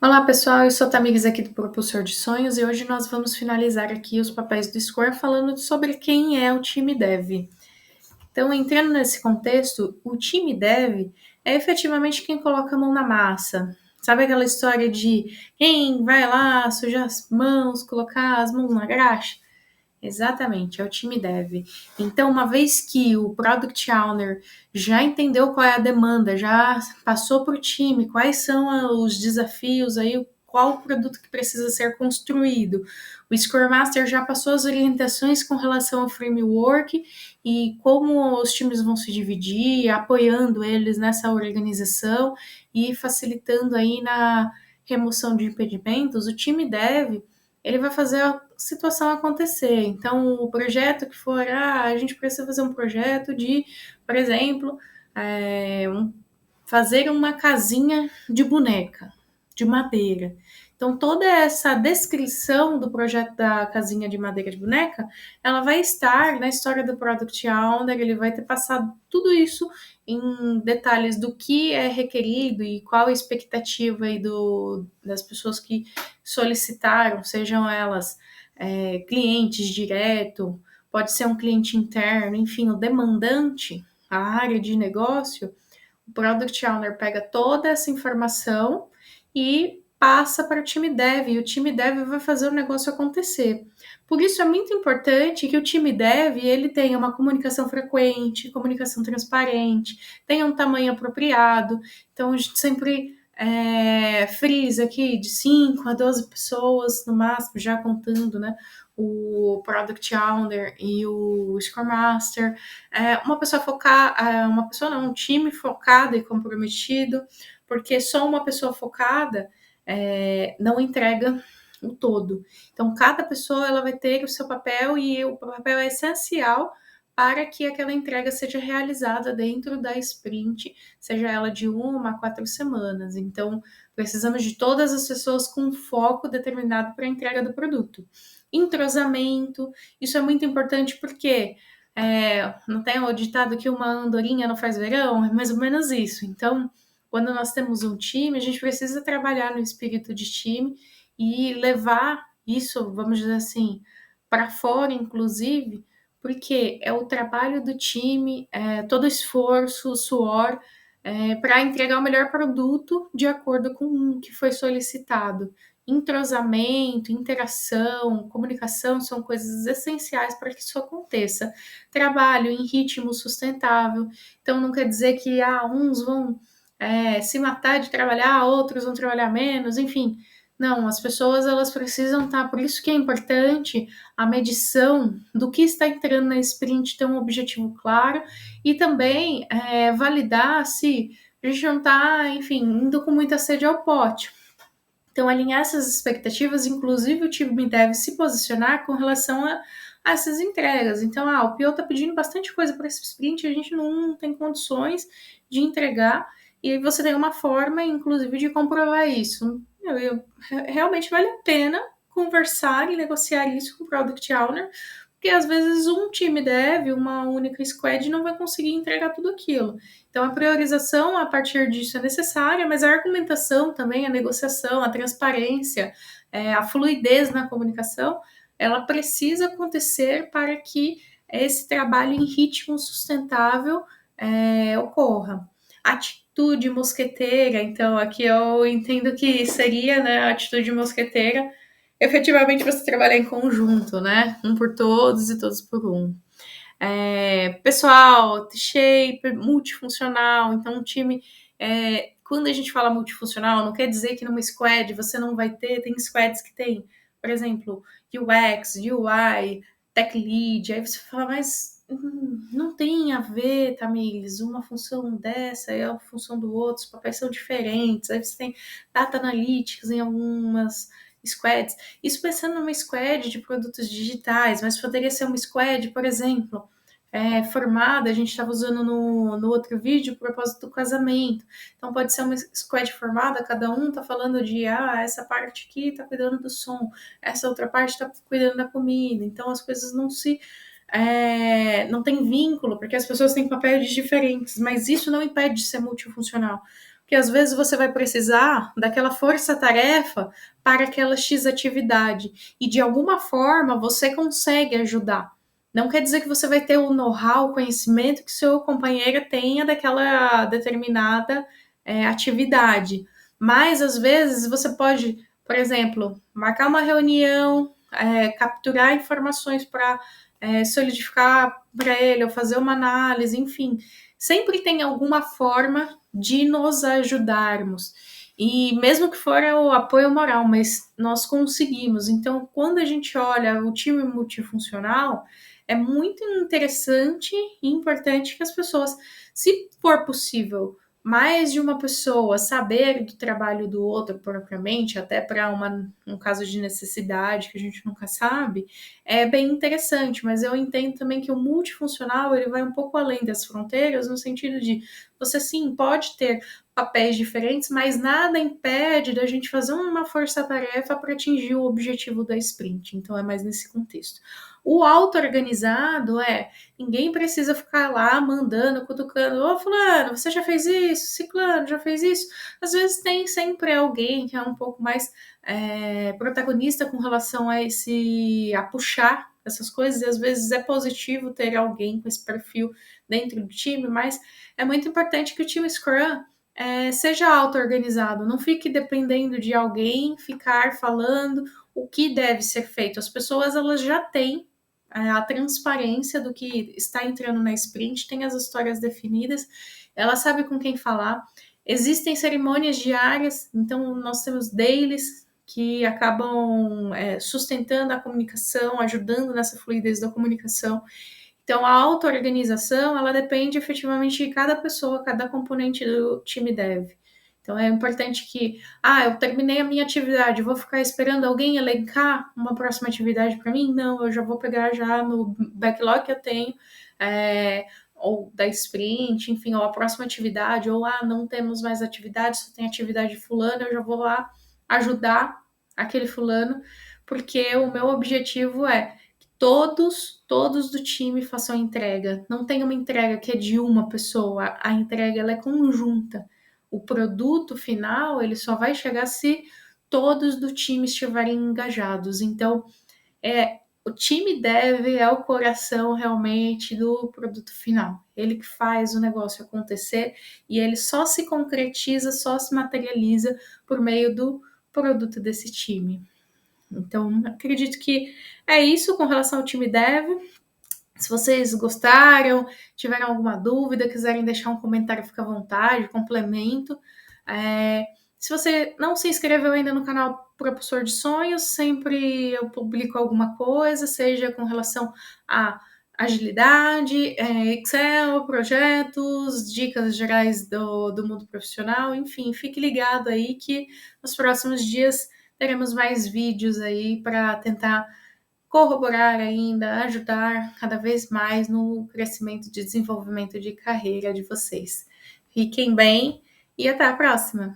Olá pessoal, eu sou a Tamires aqui do Propulsor de Sonhos e hoje nós vamos finalizar aqui os papéis do Score falando sobre quem é o time Dev. Então, entrando nesse contexto, o time Dev é efetivamente quem coloca a mão na massa. Sabe aquela história de quem vai lá sujar as mãos, colocar as mãos na graxa? Exatamente, é o time dev. Então, uma vez que o Product Owner já entendeu qual é a demanda, já passou para o time, quais são os desafios aí, qual o produto que precisa ser construído. O Scrum Master já passou as orientações com relação ao framework e como os times vão se dividir, apoiando eles nessa organização e facilitando aí na remoção de impedimentos. O time dev ele vai fazer a situação acontecer. Então, o projeto que for, a gente precisa fazer um projeto de, por exemplo, fazer uma casinha de boneca, de madeira. Então, toda essa descrição do projeto da casinha de madeira de boneca, ela vai estar na história do Product Owner, ele vai ter passado tudo isso em detalhes do que é requerido e qual a expectativa aí das pessoas que solicitaram, sejam elas clientes direto, pode ser um cliente interno, enfim, o demandante, a área de negócio, o Product Owner pega toda essa informação e passa para o time dev, e o time dev vai fazer o negócio acontecer. Por isso é muito importante que o time dev ele tenha uma comunicação frequente, comunicação transparente, tenha um tamanho apropriado. Então a gente sempre frisa aqui de 5 a 12 pessoas no máximo, já contando, né? O Product Owner e o Scrum Master, uma pessoa focada, uma pessoa não, um time focado e comprometido, porque só uma pessoa focada não entrega o todo. Então, cada pessoa ela vai ter o seu papel e o papel é essencial para que aquela entrega seja realizada dentro da sprint, seja ela de 1 a 4 semanas. Então, precisamos de todas as pessoas com foco determinado para a entrega do produto. Entrosamento, isso é muito importante porque não tem o ditado que uma andorinha não faz verão? É mais ou menos isso. Então, quando nós temos um time, a gente precisa trabalhar no espírito de time e levar isso, vamos dizer assim, para fora, inclusive, porque é o trabalho do time, todo o esforço, o suor, para entregar o melhor produto de acordo com o que foi solicitado. Entrosamento, interação, comunicação são coisas essenciais para que isso aconteça. Trabalho em ritmo sustentável, então não quer dizer que uns vão se matar de trabalhar, outros vão trabalhar menos, enfim. Não, as pessoas elas precisam estar, por isso que é importante a medição do que está entrando na sprint, ter um objetivo claro e também validar se a gente não está, enfim, indo com muita sede ao pote. Então, alinhar essas expectativas, inclusive o time deve se posicionar com relação a essas entregas. Então, o PO está pedindo bastante coisa para esse sprint, a gente não tem condições de entregar, e aí você tem uma forma, inclusive, de comprovar isso. Realmente vale a pena conversar e negociar isso com o Product Owner, porque às vezes um time dev, uma única squad, não vai conseguir entregar tudo aquilo. Então, a priorização a partir disso é necessária, mas a argumentação também, a negociação, a transparência, a fluidez na comunicação, ela precisa acontecer para que esse trabalho em ritmo sustentável ocorra. Atitude mosqueteira, então aqui eu entendo que seria, né, a atitude mosqueteira, efetivamente você trabalhar em conjunto, né, um por todos e todos por um. Pessoal, shape, multifuncional, então um time, quando a gente fala multifuncional, não quer dizer que numa squad você não vai ter, tem squads que tem, por exemplo, UX, UI, Tech Lead, aí você fala, mas não tem a ver, Tamires, uma função dessa é a função do outro, os papéis são diferentes, aí você tem Data Analytics em algumas squads, isso pensando numa squad de produtos digitais, mas poderia ser uma squad, por exemplo, formada, a gente estava usando no outro vídeo, o propósito do casamento. Então, pode ser uma squad formada, cada um está falando de, essa parte aqui está cuidando do som, essa outra parte está cuidando da comida. Então, as coisas não tem vínculo, porque as pessoas têm papéis diferentes, mas isso não impede de ser multifuncional. que às vezes você vai precisar daquela força-tarefa para aquela X atividade. E de alguma forma você consegue ajudar. Não quer dizer que você vai ter o know-how, o conhecimento que seu companheiro tenha daquela determinada atividade. Mas às vezes você pode, por exemplo, marcar uma reunião, capturar informações para solidificar para ele, ou fazer uma análise, enfim. Sempre tem alguma forma de nos ajudarmos. E mesmo que for o apoio moral, mas nós conseguimos. Então, quando a gente olha o time multifuncional, é muito interessante e importante que as pessoas, se for possível, mais de uma pessoa saber do trabalho do outro propriamente, até para um caso de necessidade que a gente nunca sabe, é bem interessante, mas eu entendo também que o multifuncional ele vai um pouco além das fronteiras, no sentido de você sim pode ter papéis diferentes, mas nada impede da gente fazer uma força-tarefa para atingir o objetivo da sprint. Então é mais nesse contexto. O auto-organizado ninguém precisa ficar lá mandando, cutucando, ô fulano, você já fez isso? Ciclano, já fez isso? Às vezes tem sempre alguém que é um pouco mais protagonista com relação a puxar essas coisas, e às vezes é positivo ter alguém com esse perfil dentro do time, mas é muito importante que o time Scrum seja auto-organizado, não fique dependendo de alguém ficar falando o que deve ser feito. As pessoas elas já têm a transparência do que está entrando na sprint, tem as histórias definidas, ela sabe com quem falar. Existem cerimônias diárias, então nós temos dailies que acabam sustentando a comunicação, ajudando nessa fluidez da comunicação. Então, a auto-organização, ela depende efetivamente de cada pessoa, cada componente do time dev. Então, é importante que, eu terminei a minha atividade, vou ficar esperando alguém elencar uma próxima atividade para mim? Não, eu já vou pegar já no backlog que eu tenho, ou da sprint, enfim, ou a próxima atividade, ou, não temos mais atividade, só tem atividade fulano, eu já vou lá ajudar aquele fulano, porque o meu objetivo é todos do time façam a entrega. Não tem uma entrega que é de uma pessoa, a entrega ela é conjunta. O produto final ele só vai chegar se todos do time estiverem engajados. Então, o time dev é o coração realmente do produto final. Ele que faz o negócio acontecer e ele só se concretiza, só se materializa por meio do produto desse time. Então, acredito que é isso com relação ao time dev. Se vocês gostaram, tiveram alguma dúvida, quiserem deixar um comentário, fica à vontade, complemento. Se você não se inscreveu ainda no canal Propulsor de Sonhos, sempre eu publico alguma coisa, seja com relação a agilidade, Excel, projetos, dicas gerais do mundo profissional, enfim, fique ligado aí que nos próximos dias teremos mais vídeos aí para tentar corroborar ainda, ajudar cada vez mais no crescimento e desenvolvimento de carreira de vocês. Fiquem bem e até a próxima!